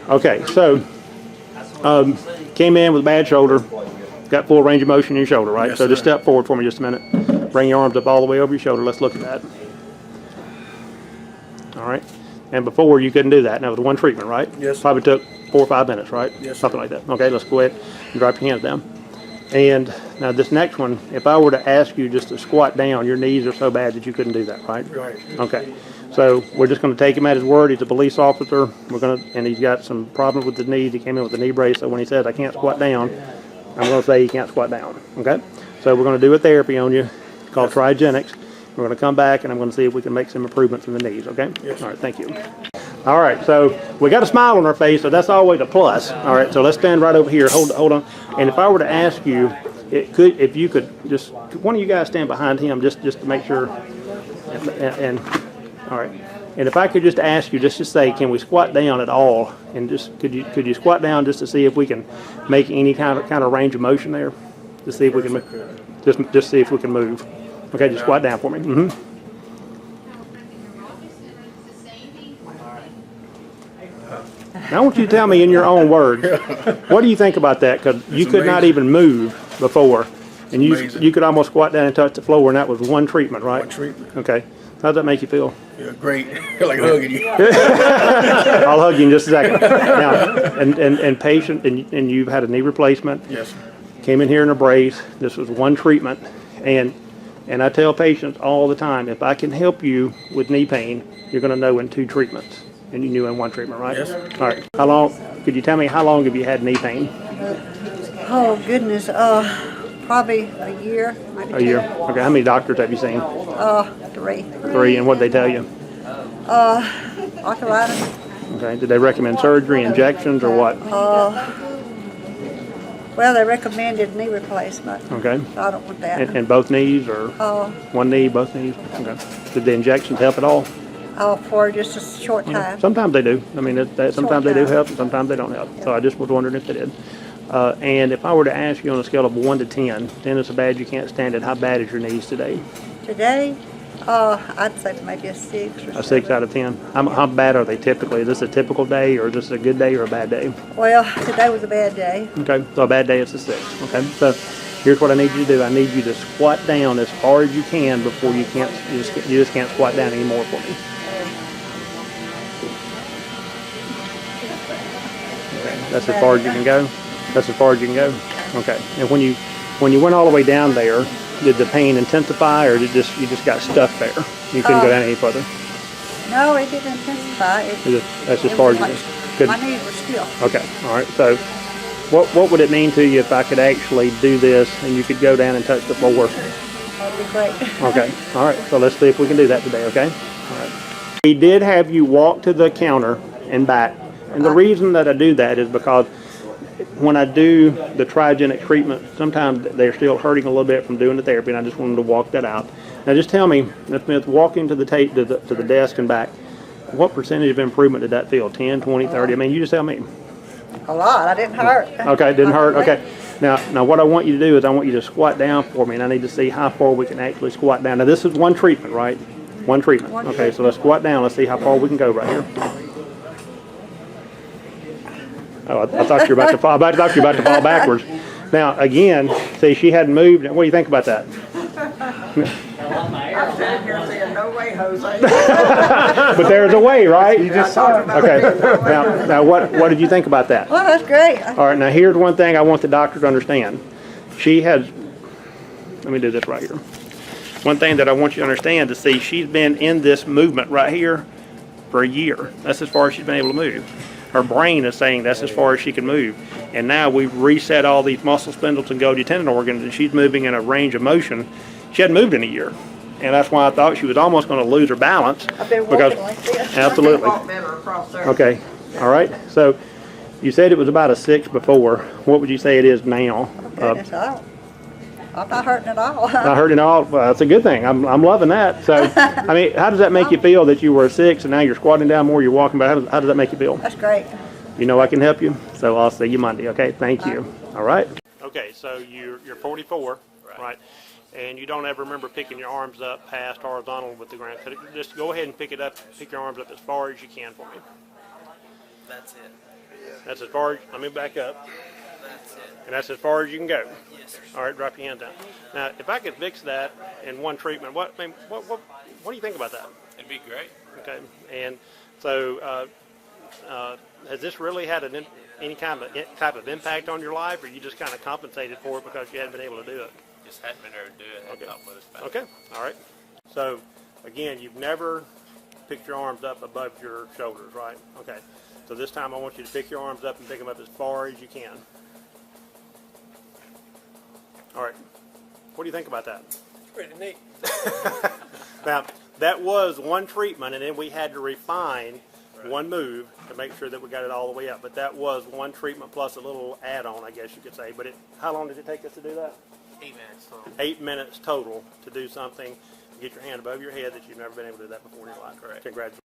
Okay, so came in with a bad shoulder, got full range of motion in your shoulder, right? Yes, so just sir. step forward for me just a minute. Bring your arms up all the way over your shoulder. Let's look at that. All right. And before you couldn't do that. Now with one treatment, right? Yes. Probably took 4 or 5 minutes, right? Yes, Something sir. like that. Okay, let's go ahead and drop your hands down. And now this next one, if I were to ask you just to squat down, your knees are so bad that you couldn't do that, right? Right. Okay. So we're just going to take him at his word. He's a police officer. And he's got some problems with his knees. He came in with a knee brace. So when he says I can't squat down, I'm going to say he can't squat down. Okay. So we're going to do a therapy on you called Trigenics. We're going to come back and I'm going to see if we can make some improvements in the knees. Okay. Yes. All right. Thank you. All right. So we got a smile on our face, so that's always a plus. All right. So let's stand right over here. Hold on. And if I were to ask you, if you could just one of you guys stand behind him just to make sure. And all right. And if I could just ask you just to say, can we squat down at all? And just could you squat down just to see if we can make any kind of range of motion there? To see if we can move. Just see if we can move. Okay, just squat down for me. Mm-hmm. Now I want you to tell me in your own words, what do you think about that? Because you could not even move before, and you could almost squat down and touch the floor, and that was one treatment, right? One treatment. Okay. How's that make you feel? Yeah, great. Like hugging you. I'll hug you in just a second. Now, and patient, and you've had a knee replacement. Yes, sir. Came in here in a brace. This was one treatment, and I tell patients all the time, if I can help you with knee pain, you're going to know in 2 treatments, and you knew in 1 treatment, right? Yes. All right. How long? Could you tell me how long have you had knee pain? Oh goodness, probably a year, maybe A year. Okay. How many doctors have you seen? 3. 3. And what did they tell you? Arthritis. Okay. Did they recommend surgery, injections, or what? Well, they recommended knee replacement. Okay. So I don't want that. And both knees, or one knee, both knees? Okay. Did the injections help at all? For just a short time. Sometimes they do. I mean, sometimes they do time. help, and sometimes they don't help. So I just was wondering if they did. And if I were to ask you on a scale of 1 to 10, 10 is so bad you can't stand it, how bad is your knees today? Today, I'd say maybe a 6 or 7. A 6 out of 10. How bad are they typically? Is this a typical day, or is this a good day or a bad day? Well, today was a bad day. Okay, so a bad day is a 6. Okay, so here's what I need you to do. I need you to squat down as far as you can before you just can't squat down anymore for me. Okay, that's as far as you can go. That's as far as you can go. Okay, and when you went all the way down there, did the pain intensify, or you just got stuck there? You couldn't go down any further. No, it didn't intensify. That's as far as you could. My knees were still. Okay, all right. So, what would it mean to you if I could actually do this and you could go down and touch the floor? That'd be great. Okay, all right. So let's see if we can do that today. Okay. All right. We did have you walk to the counter and back, and the reason that I do that is because when I do the Trigenic treatment, sometimes they're still hurting a little bit from doing the therapy, and I just wanted to walk that out. Now, just tell me, Ms. Smith, walking to the desk and back, what percentage of improvement did that feel? 10, 20, 30? I mean, you just tell me. A lot. I didn't hurt. Okay, it didn't hurt. Okay. Now, what I want you to do is I want you to squat down for me, and I need to see how far we can actually squat down. Now, this is one treatment, right? One treatment. Okay, so let's squat down. Let's see how far we can go right here. Oh, I thought you were about to fall. I thought you were about to fall backwards. Now, again, see, she hadn't moved. What do you think about that? I'm sitting here saying, no way, Jose. But there's a way, right? You just saw it. Okay. Now, what did you think about that? Well, that's great. All right. Now, here's one thing I want the doctor to understand. She has. Let me do this right here. One thing that I want you to understand to see, she's been in this movement right here for a year. That's as far as she's been able to move. Her brain is saying that's as far as she can move. And now we've reset all these muscle spindles and Golgi tendon organs, and she's moving in a range of motion. She hadn't moved in a year. And that's why I thought she was almost going to lose her balance. I've been walking like this. Absolutely. I can walk better across there. Okay. All right. So you said it was about a 6 before. What would you say it is now? Goodness, I'm not hurting at all. Not hurting at all. Well, that's a good thing. I'm loving that. So, I mean, how does that make you feel that you were a 6 and now you're squatting down more, you're walking back? How does that make you feel? That's great. You know I can help you, so I'll see you Monday. Okay, thank you. All right. Okay, so you're 44, right? And you don't ever remember picking your arms up past horizontal with the ground. Just go ahead and pick it up. Pick your arms up as far as you can for me. That's it. That's as far as, let me back up. That's it. And that's as far as you can go. Yes, sir. All right, drop your hand down. Now, if I could fix that in one treatment, what do you think about that? It'd be great. Okay, and so has this really had any kind of type of impact on your life, or you just kind of compensated for it because you hadn't been able to do it? Just hadn't been able to do it. Hadn't thought with us about Okay, all right. So again, you've never picked your arms up above your shoulders, right? Okay. So this time I want you to pick your arms up and pick them up as far as you can. All right. What do you think about that? Pretty neat. Now, that was one treatment, and then we had to refine one move to make sure that we got it all the way up. But that was one treatment plus a little add-on, I guess you could say. But how long did it take us to do that? 8 minutes total. 8 minutes total to do something, to get your hand above your head that you've never been able to do that before in your life. Correct. Congratulations.